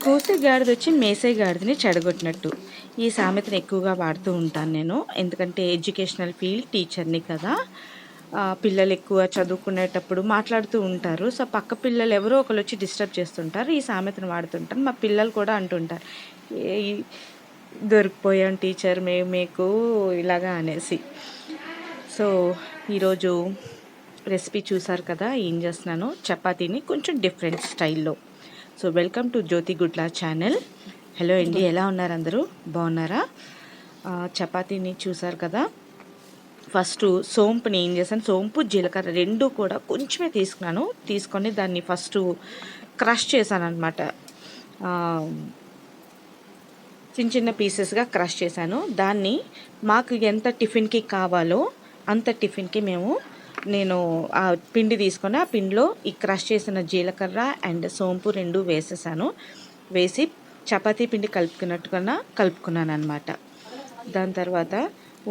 కోసే గాడిద వచ్చి మేసే గాడిదని చెడగొట్టినట్టు. ఈ సామెతను ఎక్కువగా వాడుతూ ఉంటాను నేను. ఎందుకంటే ఎడ్యుకేషనల్ ఫీల్డ్ టీచర్‌ని కదా! పిల్లలు ఎక్కువ చదువుకునేటప్పుడు మాట్లాడుతూ ఉంటారు. సో, పక్క పిల్లలు ఎవరో ఒకళ్ళొచ్చి డిస్టర్బ్ చేస్తుంటారు. ఈ సామెతను వాడుతుంటాను. మా పిల్లలు కూడా అంటుంటారు. "ఏయ్! దొరికిపోయాం టీచర్ మీకు" ఇలాగా అనేసి. సో, ఈరోజు రెసిపీ చూసారు కదా! ఏం చేస్తున్నానో చపాతీని కొంచెం డిఫరెంట్ స్టైల్‌లో. So welcome to Jyothi Gudla channel. Hello అండి, ఎలా ఉన్నారు అందరూ? బాగున్నారా? చపాతీని చూసారు కదా. ఫస్ట్ సోంపుని ఏం చేశాను, సోంపు జీలకర్ర రెండు కూడా కొంచెమే తీసుకొని దాన్ని ఫస్ట్ క్రష్ చేశాను అనమాట. చిన్న చిన్న పీసెస్గా క్రష్ చేశాను. దాన్ని మాకు ఎంత టిఫిన్కి కావాలో అంత టిఫిన్కి నేను ఆ పిండి తీసుకొని ఆ పిండిలో ఈ క్రష్ చేసిన జీలకర్ర అండ్ సోంపు రెండు వేసేసాను. వేసి చపాతీ పిండి కలుపుకున్నాను అనమాట. దాని తర్వాత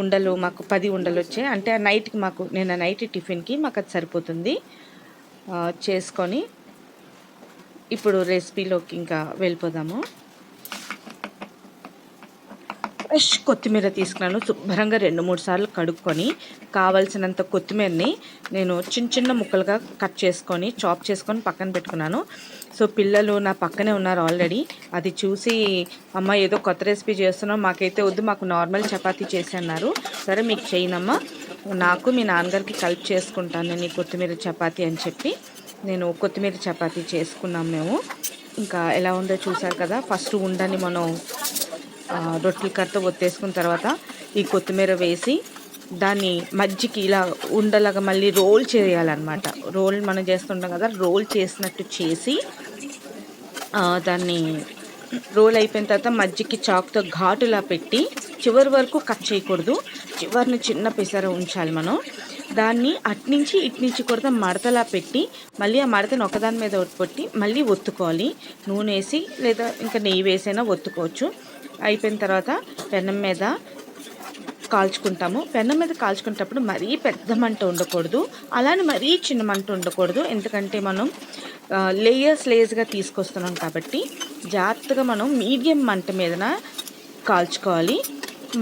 ఉండలు మాకు 10 ఉండలు వచ్చాయి. అంటే ఆ నైట్కి నేను నైట్ టిఫిన్కి మాకు అది సరిపోతుంది. చేసుకొని ఇప్పుడు రెసిపీలోకి ఇంకా వెళ్ళిపోదాము. ఫ్రెష్ కొత్తిమీర తీసుకున్నాను. శుభ్రంగా 2-3 సార్లు కడుక్కొని కావలసినంత కొత్తిమీరని నేను చిన్న చిన్న ముక్కలుగా కట్ చేసుకొని చాప్ చేసుకొని పక్కన పెట్టుకున్నాను. సో పిల్లలు నా పక్కనే ఉన్నారు ఆల్రెడీ. అది చూసి అమ్మ ఏదో కొత్త రెసిపీ చేస్తున్నాం, మాకైతే వద్దు, మాకు నార్మల్ చపాతీ చేసి అన్నారు. సరే మీకు చేయనమ్మా, నాకు మీ నాన్నగారికి కలిపి చేసుకుంటాను నేను ఈ కొత్తిమీర చపాతీ అని చెప్పి నేను కొత్తిమీర చపాతీ చేసుకున్నాం మేము. ఇంకా ఎలా ఉందో చూసారు కదా. ఫస్ట్ ఉండని మనం రొట్టెల కర్రతో ఒత్తేసుకున్న తర్వాత ఈ కొత్తిమీర వేసి దాన్ని మజ్జికి ఇలా ఉండలాగా మళ్ళీ రోల్ చేయాలన్నమాట. రోల్ మనం చేస్తుంటాం కదా, రోల్ చేసినట్టు చేసి దాన్ని రోల్ అయిపోయిన తర్వాత మజ్జికి చాకుతో ఘాటులా పెట్టి చివరి వరకు కట్ చేయకూడదు, చివరిని చిన్న పిసర ఉంచాలి మనం. దాన్ని అట్నుంచి ఇట్నుంచి కూడా మడతలా పెట్టి మళ్ళీ ఆ మడతను ఒకదాని మీద పెట్టి మళ్ళీ ఒత్తుకోవాలి. నూనె వేసి లేదా ఇంకా నెయ్యి వేసైనా ఒత్తుకోవచ్చు. అయిపోయిన తర్వాత పెనం మీద కాల్చుకుంటాము. పెనం మీద కాల్చుకునేటప్పుడు మరీ పెద్ద మంట ఉండకూడదు, అలానే మరీ చిన్న మంట ఉండకూడదు. ఎందుకంటే మనం లేయర్స్గా తీసుకొస్తున్నాం కాబట్టి జాగ్రత్తగా మనం మీడియం మంట మీదన కాల్చుకోవాలి.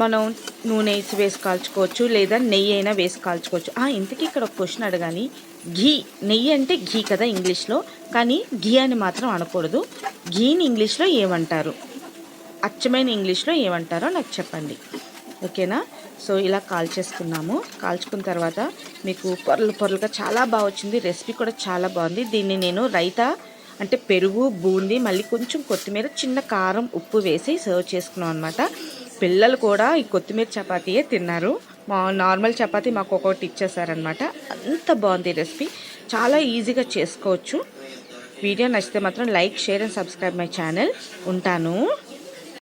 మనం నూనె వేసి కాల్చుకోవచ్చు లేదా నెయ్యి అయినా వేసి కాల్చుకోవచ్చు. ఇంతకీ ఇక్కడ ఒక క్వశ్చన్ అడగాలి. నెయ్యి అంటే ఘీ కదా ఇంగ్లీష్లో, కానీ ఘీ అని మాత్రం అనకూడదు. ఘీని ఇంగ్లీష్లో ఏమంటారు? అచ్చమైన ఇంగ్లీష్లో ఏమంటారో నాకు చెప్పండి, ఓకేనా? సో ఇలా కాల్చుకున్న తర్వాత మీకు పొరలుగా చాలా బాగా వచ్చింది. రెసిపీ కూడా చాలా బాగుంది. దీన్ని నేను రైతా అంటే పెరుగు, బూందీ, మళ్ళీ కొంచెం కొత్తిమీర, చిన్న కారం, ఉప్పు వేసి సర్వ్ చేసుకున్నాం అనమాట. పిల్లలు కూడా ఈ కొత్తిమీర చపాతీయే తిన్నారు. మా నార్మల్ చపాతీ మాకు ఒక్కొక్కటి ఇచ్చేసారనమాట. అంత బాగుంది రెసిపీ, చాలా ఈజీగా చేసుకోవచ్చు. వీడియో నచ్చితే మాత్రం like, share and subscribe my channel. ఉంటాను.